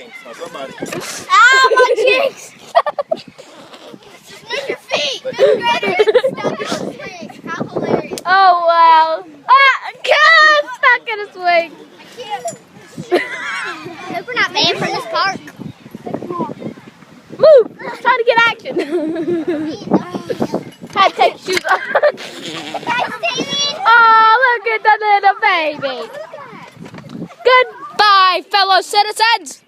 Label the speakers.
Speaker 1: jinx on somebody.
Speaker 2: Ah, my cheeks! Move your feet! Move How hilarious.
Speaker 3: Oh, wow. Ah, God, stuck in a swing.
Speaker 2: Hope we're not banned from this park.
Speaker 3: Move. Trying to get action. Had to take your shoes off. Oh, look at the little baby. Goodbye, fellow citizens.